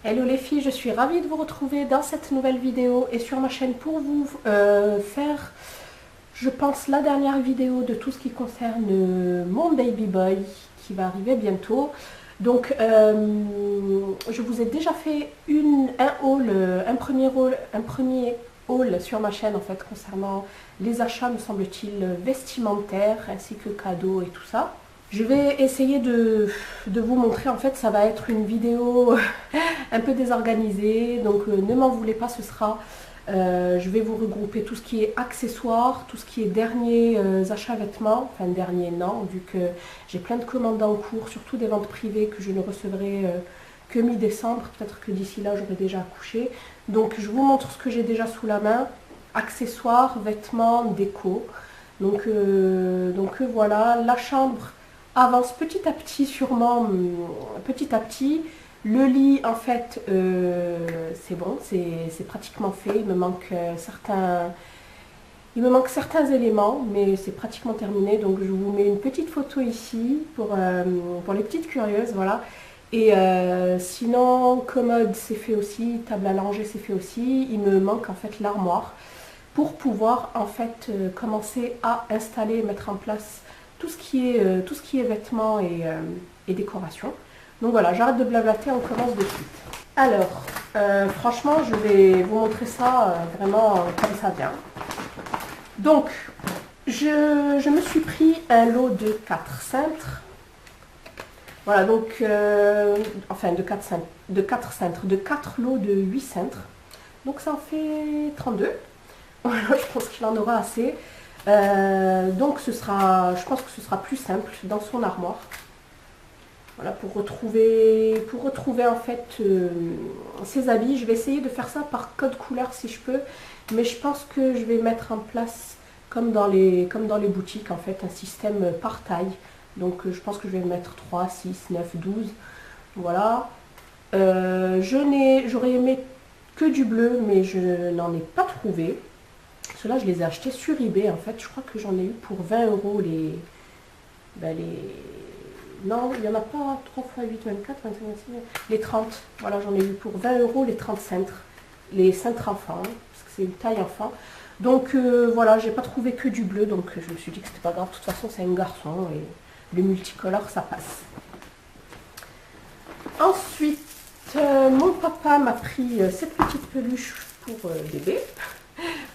Hello les filles, je suis ravie de vous retrouver dans cette nouvelle vidéo et sur ma chaîne pour vous faire, je pense, la dernière vidéo de tout ce qui concerne mon baby boy qui va arriver bientôt. Donc, je vous ai déjà fait un premier haul sur ma chaîne en fait concernant les achats, me semble-t-il, vestimentaires ainsi que cadeaux et tout ça. Je vais essayer de vous montrer, en fait, ça va être une vidéo un peu désorganisée, donc ne m'en voulez pas, je vais vous regrouper tout ce qui est accessoires, tout ce qui est derniers achats vêtements, enfin dernier non, vu que j'ai plein de commandes en cours, surtout des ventes privées que je ne recevrai que mi-décembre, peut-être que d'ici là j'aurai déjà accouché. Donc je vous montre ce que j'ai déjà sous la main, accessoires, vêtements, déco. Donc voilà, la chambre avance petit à petit, sûrement, petit à petit. Le lit, en fait, c'est bon, c'est pratiquement fait. Il me manque certains éléments, mais c'est pratiquement terminé. Donc, je vous mets une petite photo ici pour les petites curieuses, voilà. Et sinon, commode, c'est fait aussi. Table à langer, c'est fait aussi. Il me manque, en fait, l'armoire pour pouvoir, en fait, commencer à installer et mettre en place tout ce qui est vêtements et décoration. Donc voilà, j'arrête de blablater, on commence de suite. Alors, franchement, je vais vous montrer ça vraiment comme ça vient. Donc, je me suis pris un lot de 4 cintres. Voilà, donc, enfin de 4 cintres, de 4 lots de 8 cintres. Donc ça en fait 32. Voilà, je pense qu'il en aura assez. Donc je pense que ce sera plus simple dans son armoire. Voilà, pour retrouver en fait ses habits. Je vais essayer de faire ça par code couleur si je peux, mais je pense que je vais mettre en place, comme dans les boutiques en fait, un système par taille. Donc je pense que je vais mettre 3, 6, 9, 12. Voilà. J'aurais aimé que du bleu, mais je n'en ai pas trouvé. Ceux-là, je les ai achetés sur eBay en fait. Je crois que j'en ai eu pour 20 € non, il n'y en a pas 3 x 8, 24, 25, 26, les 30. Voilà, j'en ai eu pour 20 € les 30 cintres. Les cintres enfants, hein, parce que c'est une taille enfant. Donc voilà, j'ai pas trouvé que du bleu, donc je me suis dit que c'était pas grave. De toute façon, c'est un garçon et le multicolore, ça passe. Ensuite, mon papa m'a pris cette petite peluche pour bébé.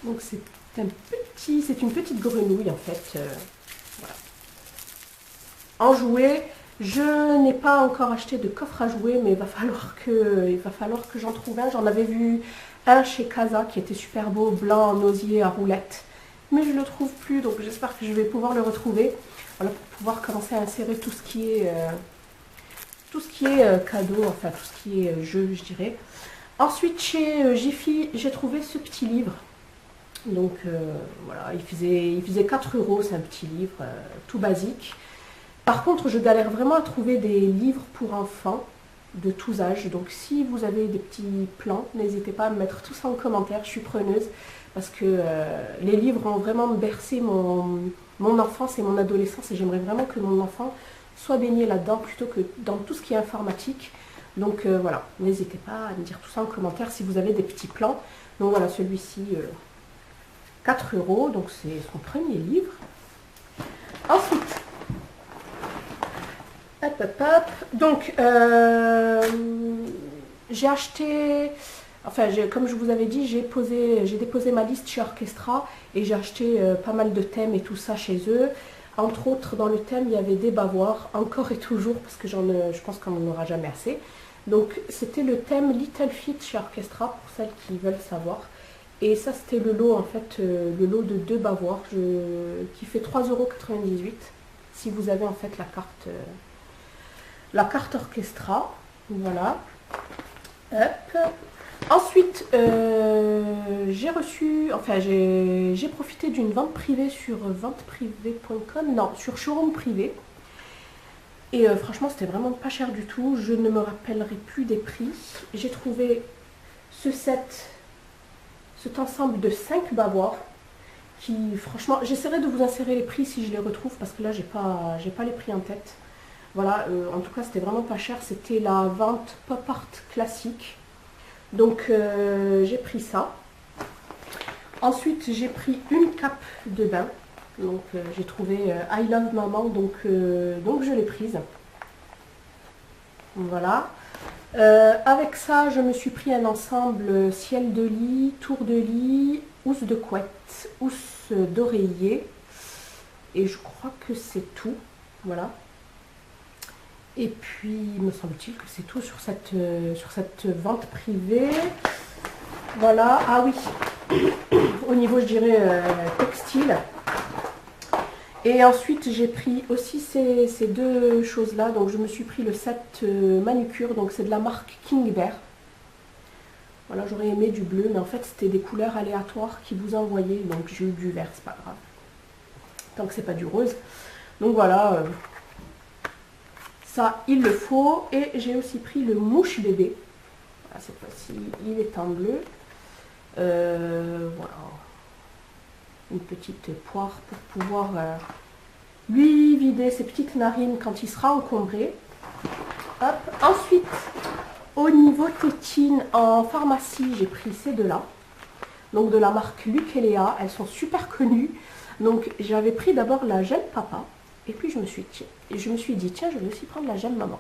Donc c'est une petite grenouille en fait. Voilà. En jouet, je n'ai pas encore acheté de coffre à jouets, mais il va falloir que j'en trouve un. J'en avais vu un chez Casa qui était super beau, blanc en osier à roulettes. Mais je ne le trouve plus, donc j'espère que je vais pouvoir le retrouver. Voilà, pour pouvoir commencer à insérer tout ce qui est cadeau, enfin tout ce qui est jeu, je dirais. Ensuite, chez Jiffy, j'ai trouvé ce petit livre. Donc voilà, il faisait 4 €, c'est un petit livre tout basique. Par contre, je galère vraiment à trouver des livres pour enfants de tous âges. Donc si vous avez des petits plans, n'hésitez pas à me mettre tout ça en commentaire, je suis preneuse. Parce que les livres ont vraiment bercé mon enfance et mon adolescence. Et j'aimerais vraiment que mon enfant soit baigné là-dedans plutôt que dans tout ce qui est informatique. Donc voilà, n'hésitez pas à me dire tout ça en commentaire si vous avez des petits plans. Donc voilà, celui-ci, 4 €, donc c'est son premier livre. Ensuite, hop. Donc, j'ai acheté, enfin, comme je vous avais dit, j'ai déposé ma liste chez Orchestra et j'ai acheté pas mal de thèmes et tout ça chez eux. Entre autres, dans le thème, il y avait des bavoirs, encore et toujours, parce que je pense qu'on n'en aura jamais assez. Donc, c'était le thème Little Feet chez Orchestra, pour celles qui veulent savoir. Et ça, c'était le lot, en fait, le lot de 2 bavoirs, qui fait 3,98 € si vous avez, en fait, la carte Orchestra. Voilà. Hop. Ensuite, j'ai profité d'une vente privée sur venteprivée.com, non, sur showroom privé. Et franchement, c'était vraiment pas cher du tout. Je ne me rappellerai plus des prix. J'ai trouvé cet ensemble de 5 bavoirs qui, franchement, j'essaierai de vous insérer les prix si je les retrouve parce que là, j'ai pas les prix en tête. Voilà, en tout cas c'était vraiment pas cher, c'était la vente Pop Art classique. Donc j'ai pris ça. Ensuite j'ai pris une cape de bain. Donc j'ai trouvé I Love Maman, donc je l'ai prise. Voilà. Avec ça, je me suis pris un ensemble ciel de lit, tour de lit, housse de couette, housse d'oreiller. Et je crois que c'est tout. Voilà. Et puis, il me semble-t-il que c'est tout sur cette vente privée. Voilà. Ah oui. Au niveau, je dirais, textile. Et ensuite, j'ai pris aussi ces deux choses-là. Donc, je me suis pris le set manucure. Donc, c'est de la marque King Bear. Voilà, j'aurais aimé du bleu, mais en fait, c'était des couleurs aléatoires qui vous envoyaient. Donc, j'ai eu du vert, c'est pas grave. Tant que c'est pas du rose. Donc, voilà. Ça, il le faut. Et j'ai aussi pris le mouche bébé. Voilà, cette fois-ci, il est en bleu. Voilà. Une petite poire pour pouvoir lui vider ses petites narines quand il sera encombré. Hop. Ensuite, au niveau tétine, en pharmacie, j'ai pris ces deux-là. Donc de la marque Luc et Léa. Elles sont super connues. Donc j'avais pris d'abord la gemme papa. Et puis je me suis dit, tiens, je vais aussi prendre la gemme maman.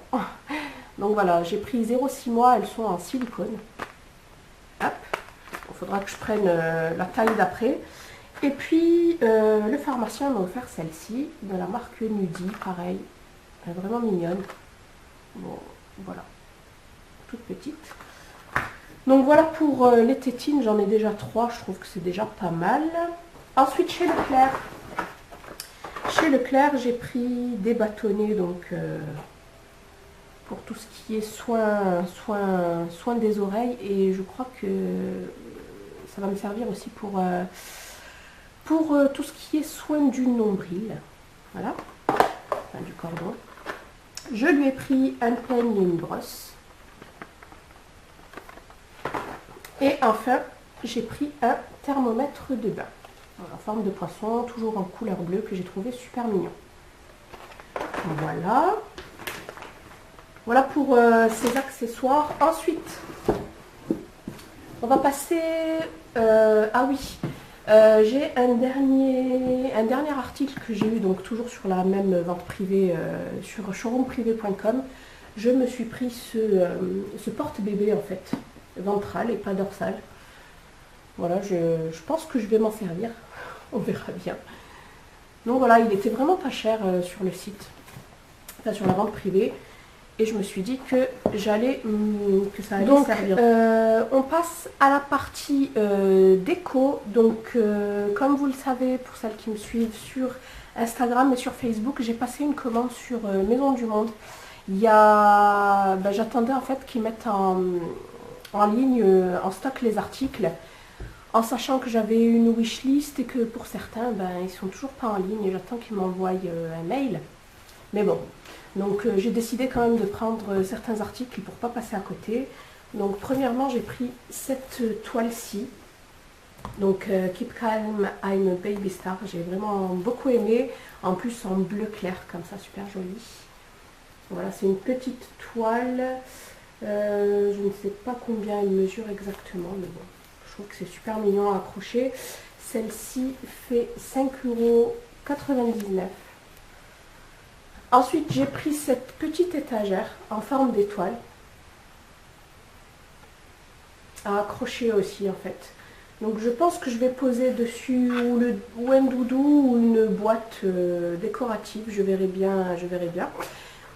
Donc voilà, j'ai pris 0,6 mois. Elles sont en silicone. Hop. Il faudra que je prenne la taille d'après. Et puis, le pharmacien m'a offert celle-ci, de la marque Nudie, pareil, elle est vraiment mignonne. Bon, voilà, toute petite. Donc voilà pour les tétines, j'en ai déjà 3, je trouve que c'est déjà pas mal. Ensuite, chez Leclerc. Chez Leclerc, j'ai pris des bâtonnets, donc pour tout ce qui est soin des oreilles. Et je crois que ça va me servir aussi pour tout ce qui est soin du nombril, voilà, enfin, du cordon. Je lui ai pris un peigne et une brosse. Et enfin, j'ai pris un thermomètre de bain, en forme de poisson, toujours en couleur bleue, que j'ai trouvé super mignon. Voilà. Voilà pour ces accessoires. Ensuite, on va passer... ah oui, j'ai un dernier article que j'ai eu, donc toujours sur la même vente privée, sur showroomprivé.com. Je me suis pris ce porte-bébé en fait, ventral et pas dorsal. Voilà, je pense que je vais m'en servir, on verra bien. Donc voilà, il était vraiment pas cher sur le site, enfin sur la vente privée. Et je me suis dit que ça allait servir. On passe à la partie déco. Donc, comme vous le savez, pour celles qui me suivent sur Instagram et sur Facebook, j'ai passé une commande sur Maison du Monde. J'attendais en fait qu'ils mettent en ligne, en stock les articles, en sachant que j'avais une wishlist et que pour certains, ils sont toujours pas en ligne et j'attends qu'ils m'envoient un mail. Mais bon. Donc j'ai décidé quand même de prendre certains articles pour ne pas passer à côté. Donc premièrement j'ai pris cette toile-ci. Donc Keep Calm, I'm a Baby Star. J'ai vraiment beaucoup aimé. En plus en bleu clair comme ça, super joli. Voilà, c'est une petite toile. Je ne sais pas combien elle mesure exactement, mais bon, je trouve que c'est super mignon à accrocher. Celle-ci fait 5,99 €. Ensuite, j'ai pris cette petite étagère en forme d'étoile à accrocher aussi en fait. Donc je pense que je vais poser dessus ou un doudou ou une boîte décorative, je verrai bien,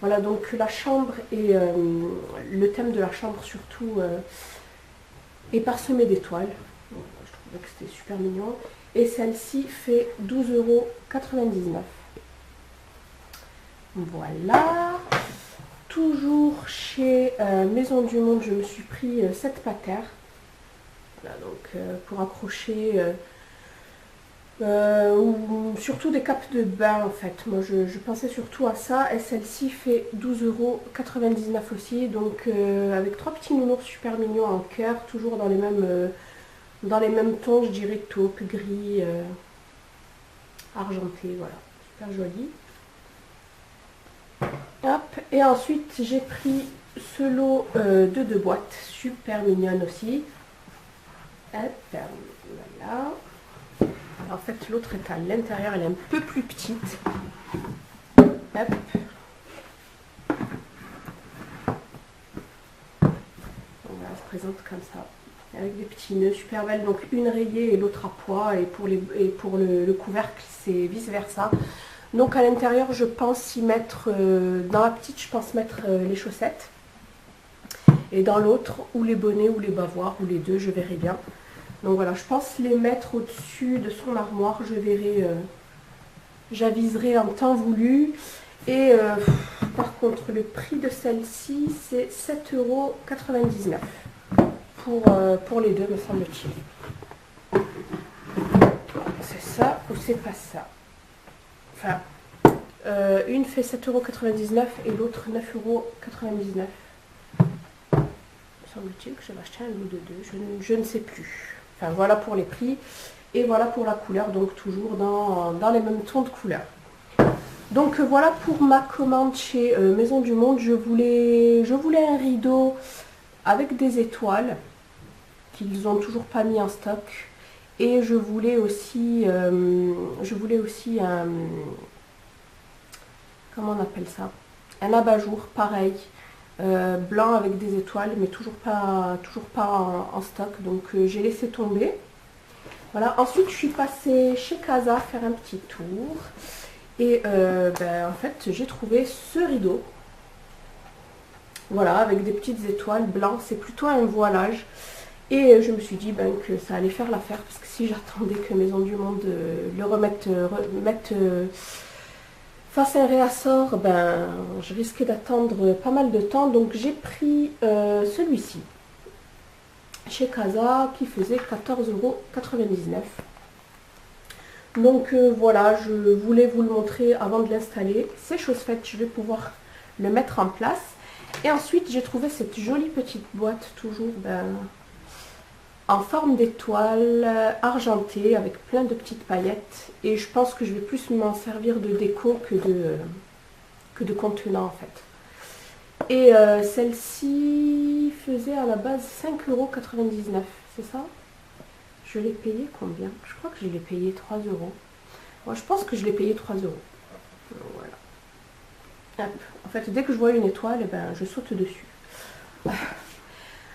Voilà, donc la chambre et le thème de la chambre surtout est parsemé d'étoiles. Je trouvais que c'était super mignon. Et celle-ci fait 12,99 €. Voilà, toujours chez Maison du Monde, je me suis pris cette patère. Voilà, donc pour accrocher surtout des capes de bain en fait. Moi je pensais surtout à ça. Et celle-ci fait 12,99 € aussi. Donc avec 3 petits nounours super mignons en cœur, toujours dans les mêmes tons, je dirais taupe, gris, argenté. Voilà, super joli. Hop. Et ensuite, j'ai pris ce lot de 2 boîtes, super mignonne aussi. Hop, voilà. En fait, l'autre est à l'intérieur, elle est un peu plus petite. Hop. Voilà, elle se présente comme ça, avec des petits nœuds super belles. Donc une rayée et l'autre à pois, et pour le couvercle, c'est vice versa. Donc à l'intérieur, je pense y mettre, dans la petite, je pense mettre les chaussettes. Et dans l'autre, ou les bonnets, ou les bavoirs, ou les deux, je verrai bien. Donc voilà, je pense les mettre au-dessus de son armoire, je verrai, j'aviserai en temps voulu. Et par contre, le prix de celle-ci, c'est 7,99 € pour les deux, me semble-t-il. C'est ça ou c'est pas ça? Enfin, une fait 7,99 € et l'autre 9,99 €. Me semble-t-il que j'avais acheté un lot de deux, je ne sais plus. Enfin, voilà pour les prix et voilà pour la couleur, donc toujours dans les mêmes tons de couleurs. Donc voilà pour ma commande chez Maison du Monde. Je voulais un rideau avec des étoiles qu'ils n'ont toujours pas mis en stock. Et je voulais aussi un, comment on appelle ça? Un abat-jour, pareil, blanc avec des étoiles, mais toujours pas en stock. Donc j'ai laissé tomber. Voilà. Ensuite, je suis passée chez Casa faire un petit tour. Et en fait, j'ai trouvé ce rideau. Voilà, avec des petites étoiles blancs. C'est plutôt un voilage. Et je me suis dit que ça allait faire l'affaire. Parce que si j'attendais que Maison du Monde mette face à un réassort, je risquais d'attendre pas mal de temps. Donc j'ai pris celui-ci. Chez Casa, qui faisait 14,99 €. Donc voilà, je voulais vous le montrer avant de l'installer. C'est chose faite, je vais pouvoir le mettre en place. Et ensuite, j'ai trouvé cette jolie petite boîte, toujours en forme d'étoile, argentée, avec plein de petites paillettes. Et je pense que je vais plus m'en servir de déco que de contenant en fait. Et celle-ci faisait à la base 5,99 €, c'est ça? Je l'ai payé combien? Je crois que je l'ai payé 3 €. Moi, je pense que je l'ai payé 3 €. Voilà. Hop. En fait, dès que je vois une étoile, je saute dessus.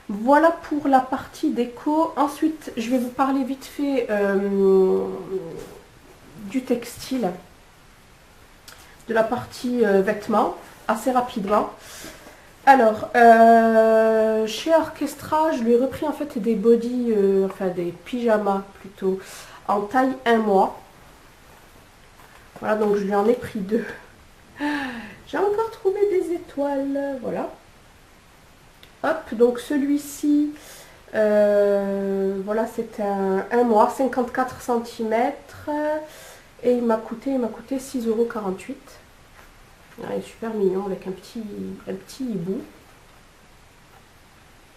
Voilà pour la partie déco. Ensuite, je vais vous parler vite fait du textile, de la partie vêtements, assez rapidement. Alors, chez Orchestra, je lui ai repris en fait des bodys, enfin des pyjamas plutôt, en taille 1 mois. Voilà, donc je lui en ai pris 2. J'ai encore trouvé des étoiles, voilà. Hop, donc celui-ci, voilà, c'est un mois, 54 cm. Et il m'a coûté 6,48 €. Il est super mignon avec un petit hibou.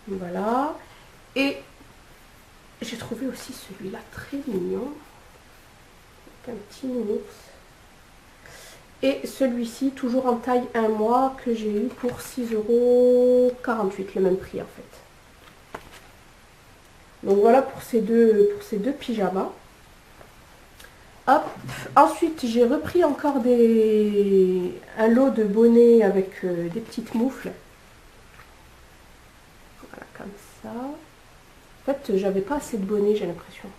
Voilà. Et j'ai trouvé aussi celui-là très mignon. Avec un petit nounours. Et celui-ci, toujours en taille 1 mois, que j'ai eu pour 6,48 €, le même prix en fait. Donc voilà pour ces deux pyjamas. Hop. Ensuite, j'ai repris encore un lot de bonnets avec des petites moufles. Voilà, comme ça. En fait, j'avais pas assez de bonnets, j'ai l'impression.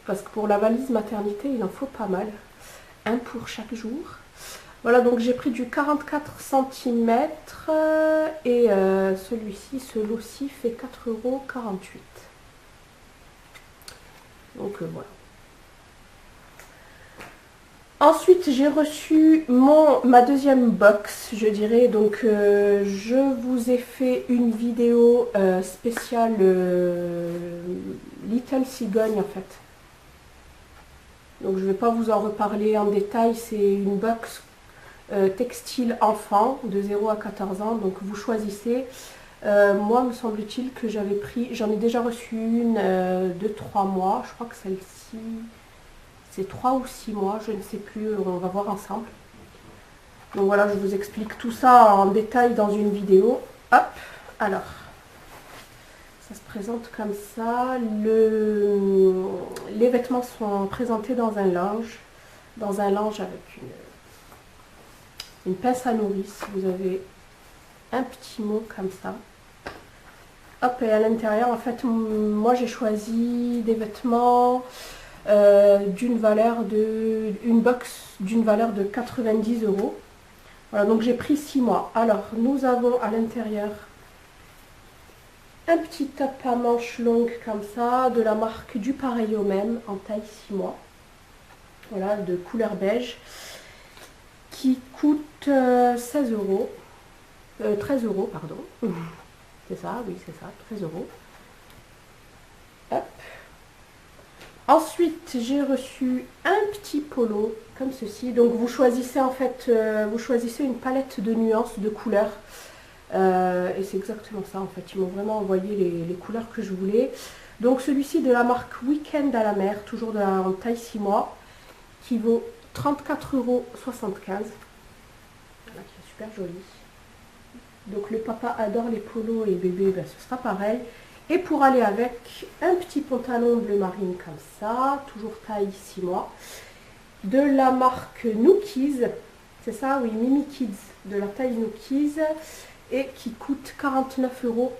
Parce que pour la valise maternité, il en faut pas mal. Un pour chaque jour. Voilà, donc j'ai pris du 44 cm. Et celui-ci, ce lot-ci, fait 4,48 €. Donc voilà. Ensuite, j'ai reçu ma deuxième box, je dirais. Donc, je vous ai fait une vidéo spéciale Little Cigogne, en fait. Donc, je ne vais pas vous en reparler en détail. C'est une box textile enfant de 0 à 14 ans. Donc, vous choisissez. Moi, me semble-t-il que j'avais pris... J'en ai déjà reçu une de 3 mois. Je crois que celle-ci... C'est 3 ou 6 mois, je ne sais plus, on va voir ensemble. Donc voilà, je vous explique tout ça en détail dans une vidéo. Hop, alors, ça se présente comme ça. Les vêtements sont présentés dans un linge avec une pince à nourrice. Vous avez un petit mot comme ça. Hop, et à l'intérieur, en fait, moi j'ai choisi des vêtements une box d'une valeur de 90 euros. Voilà, donc j'ai pris 6 mois. Alors, nous avons à l'intérieur un petit top à manches longues comme ça, de la marque du pareil au même, en taille 6 mois. Voilà, de couleur beige, qui coûte 16 euros. 13 euros, pardon. C'est ça, oui, c'est ça, 13 euros. Hop. Ensuite, j'ai reçu un petit polo, comme ceci. Donc, vous choisissez en fait, vous choisissez une palette de nuances, de couleurs. Et c'est exactement ça, en fait. Ils m'ont vraiment envoyé les couleurs que je voulais. Donc, celui-ci de la marque Weekend à la mer, toujours en taille 6 mois, qui vaut 34,75 euros. Voilà, qui est super joli. Donc le papa adore les polos et bébé, ben, ce sera pareil. Et pour aller avec, un petit pantalon bleu marine comme ça, toujours taille 6 mois, de la marque Nookies, c'est ça, oui, Mimi Kids, de la taille Nookies, et qui coûte 49,90 euros.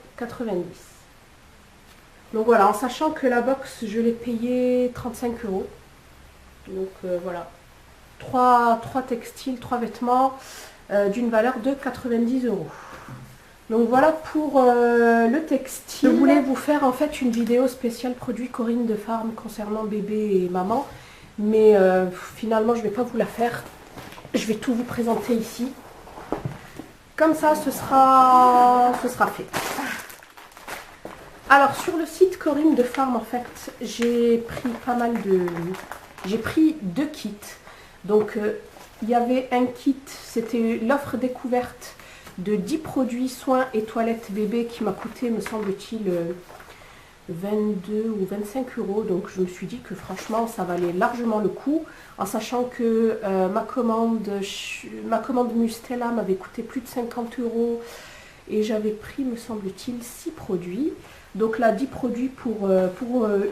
Donc voilà, en sachant que la box, je l'ai payée 35 euros. Donc voilà, 3 textiles, 3 vêtements d'une valeur de 90 euros. Donc voilà pour le textile. Je voulais vous faire en fait une vidéo spéciale produit Corinne de Farm concernant bébé et maman. Mais finalement je ne vais pas vous la faire. Je vais tout vous présenter ici. Comme ça ce sera fait. Alors sur le site Corinne de Farm en fait j'ai pris 2 kits. Donc il y avait un kit, c'était l'offre découverte de 10 produits soins et toilettes bébé qui m'a coûté, me semble-t-il, 22 ou 25 euros. Donc je me suis dit que franchement ça valait largement le coup, en sachant que ma commande Mustela m'avait coûté plus de 50 euros et j'avais pris, me semble-t-il, 6 produits. Donc là 10 produits pour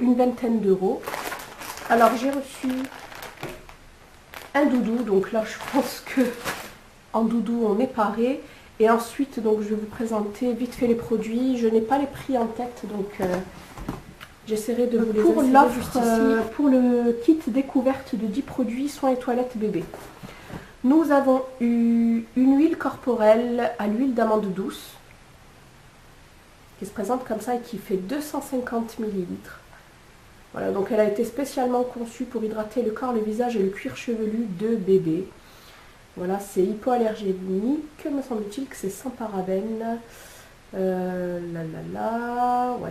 une vingtaine d'euros. Alors j'ai reçu un doudou, donc là je pense que en doudou on est paré. Et ensuite, donc, je vais vous présenter vite fait les produits. Je n'ai pas les prix en tête, donc j'essaierai de vous les insérer juste ici. Pour le kit découverte de 10 produits soins et toilettes bébé, nous avons eu une huile corporelle à l'huile d'amande douce, qui se présente comme ça et qui fait 250 ml. Voilà, donc elle a été spécialement conçue pour hydrater le corps, le visage et le cuir chevelu de bébé. Voilà, c'est hypoallergénique, me semble-t-il que c'est sans parabènes. Ouais,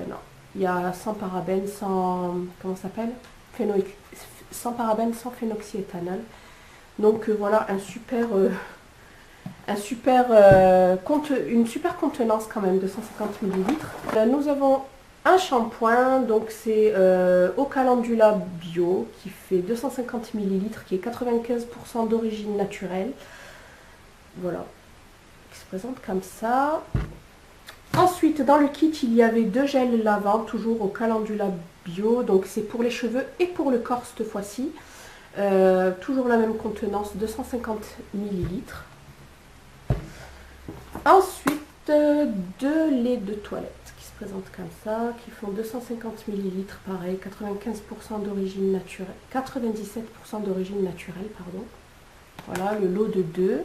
non. Il y a sans parabènes, sans... Comment ça s'appelle? Sans parabènes, sans phénoxyéthanol. Donc voilà, une super contenance quand même de 150 ml. Nous avons un shampoing, donc c'est au calendula bio, qui fait 250 ml, qui est 95% d'origine naturelle. Voilà, qui se présente comme ça. Ensuite, dans le kit, il y avait 2 gels lavants, toujours au calendula bio, donc c'est pour les cheveux et pour le corps cette fois-ci. Toujours la même contenance, 250 ml. Ensuite, 2 laits de toilette qui se présentent comme ça, qui font 250 ml, pareil, 95% d'origine naturelle, 97% d'origine naturelle, pardon. Voilà, le lot de 2.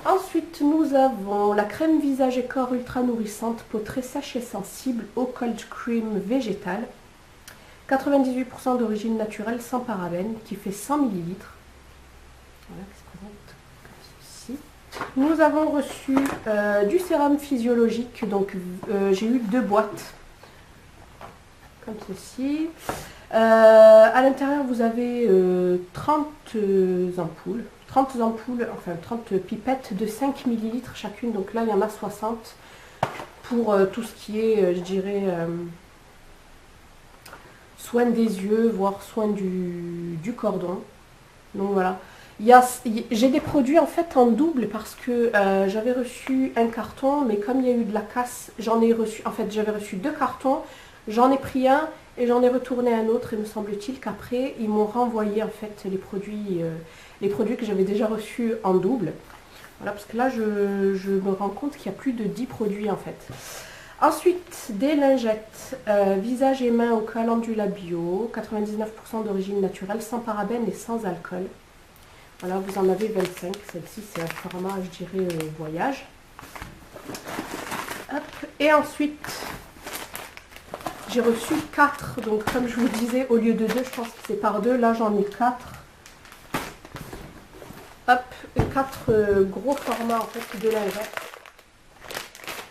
Ensuite, nous avons la crème visage et corps ultra nourrissante, peau très sèche et sensible, au cold cream végétal, 98% d'origine naturelle, sans parabènes, qui fait 100 ml. Voilà, qui se présente comme ceci. Nous avons reçu du sérum physiologique, donc j'ai eu 2 boîtes, comme ceci. À l'intérieur, vous avez 30 ampoules. 30 ampoules, enfin 30 pipettes de 5 ml chacune. Donc là, il y en a 60 pour tout ce qui est, je dirais, soin des yeux, voire soin du cordon. Donc voilà. J'ai des produits en fait en double parce que j'avais reçu un carton, mais comme il y a eu de la casse, j'en ai reçu, en fait j'avais reçu 2 cartons, j'en ai pris un et j'en ai retourné un autre et me semble-t-il qu'après ils m'ont renvoyé en fait les produits que j'avais déjà reçus en double. Voilà, parce que là je me rends compte qu'il y a plus de 10 produits en fait. Ensuite, des lingettes visage et mains au calendula bio, 99% d'origine naturelle, sans parabènes et sans alcool. Voilà, vous en avez 25. Celle-ci, c'est un format, je dirais, voyage. Hop. Et ensuite, j'ai reçu 4. Donc, comme je vous disais, au lieu de 2, je pense que c'est par 2. Là, j'en ai 4. Hop. 4 gros formats, en fait, de lingettes.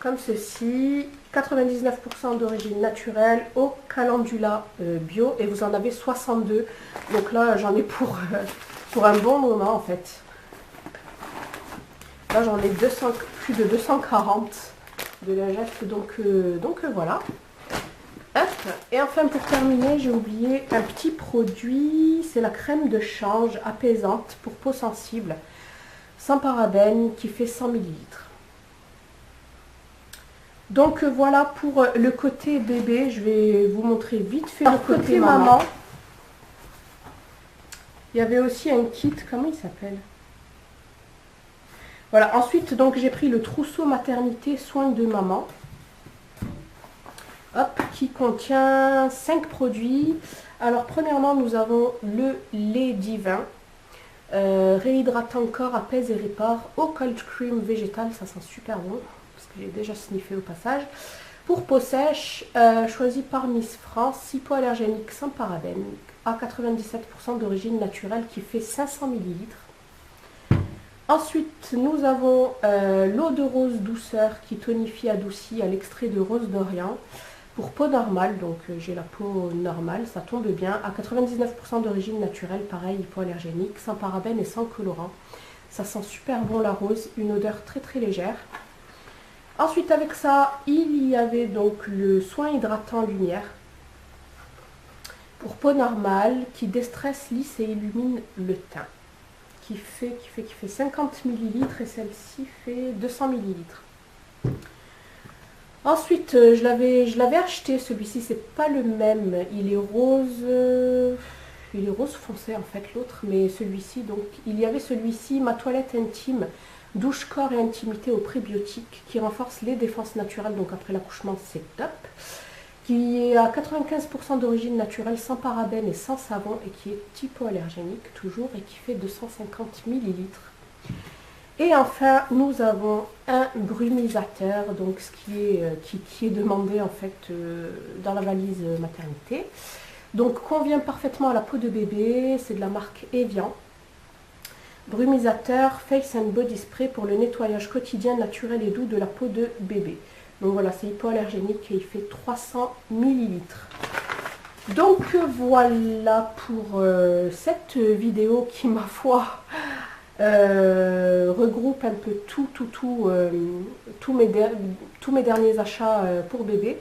Comme ceci. 99% d'origine naturelle au calendula bio. Et vous en avez 62. Donc là, j'en ai pour un bon moment en fait. Là j'en ai plus de 240 de lingettes, donc voilà. Hop. Et enfin pour terminer, j'ai oublié un petit produit, c'est la crème de change apaisante pour peau sensible, sans parabènes, qui fait 100 ml. Donc voilà pour le côté bébé, je vais vous montrer vite fait le côté maman. Il y avait aussi un kit, comment il s'appelle? Voilà, ensuite, donc j'ai pris le trousseau maternité soins de maman. Hop, qui contient 5 produits. Alors, premièrement, nous avons le lait divin. Réhydratant corps, apaise et répare. Au cold cream végétal, ça sent super bon. Parce que j'ai déjà sniffé au passage. Pour peau sèche, choisi par Miss France, hypoallergénique sans parabènes, à 97% d'origine naturelle, qui fait 500 ml. Ensuite, nous avons l'eau de rose douceur qui tonifie, adoucit à l'extrait de rose d'Orient. Pour peau normale, donc j'ai la peau normale, ça tombe bien, à 99% d'origine naturelle, pareil, hypoallergénique, sans parabènes et sans colorant. Ça sent super bon la rose, une odeur très très légère. Ensuite, avec ça, il y avait donc le soin hydratant lumière pour peau normale qui déstresse, lisse et illumine le teint, qui fait 50 ml et celle-ci fait 200 ml. Ensuite, je l'avais acheté, celui-ci, c'est pas le même, il est rose foncé en fait l'autre, mais celui-ci, donc il y avait celui-ci, ma toilette intime, douche corps et intimité aux prébiotiques, qui renforce les défenses naturelles, donc après l'accouchement c'est top, qui est à 95% d'origine naturelle, sans parabènes et sans savon, et qui est hypoallergénique toujours, et qui fait 250 ml. Et enfin, nous avons un brumisateur, donc ce qui est demandé en fait dans la valise maternité. Donc convient parfaitement à la peau de bébé, c'est de la marque Evian. Brumisateur Face and Body Spray pour le nettoyage quotidien naturel et doux de la peau de bébé. Donc voilà, c'est hypoallergénique et il fait 300 ml. Donc voilà pour cette vidéo qui, ma foi, regroupe un peu tous mes derniers achats pour bébé.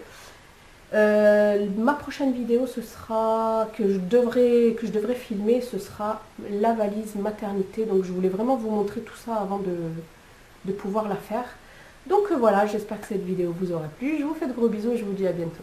Ma prochaine vidéo, ce sera que je devrais filmer, ce sera la valise maternité. Donc je voulais vraiment vous montrer tout ça avant de pouvoir la faire. Donc voilà, j'espère que cette vidéo vous aura plu. Je vous fais de gros bisous et je vous dis à bientôt.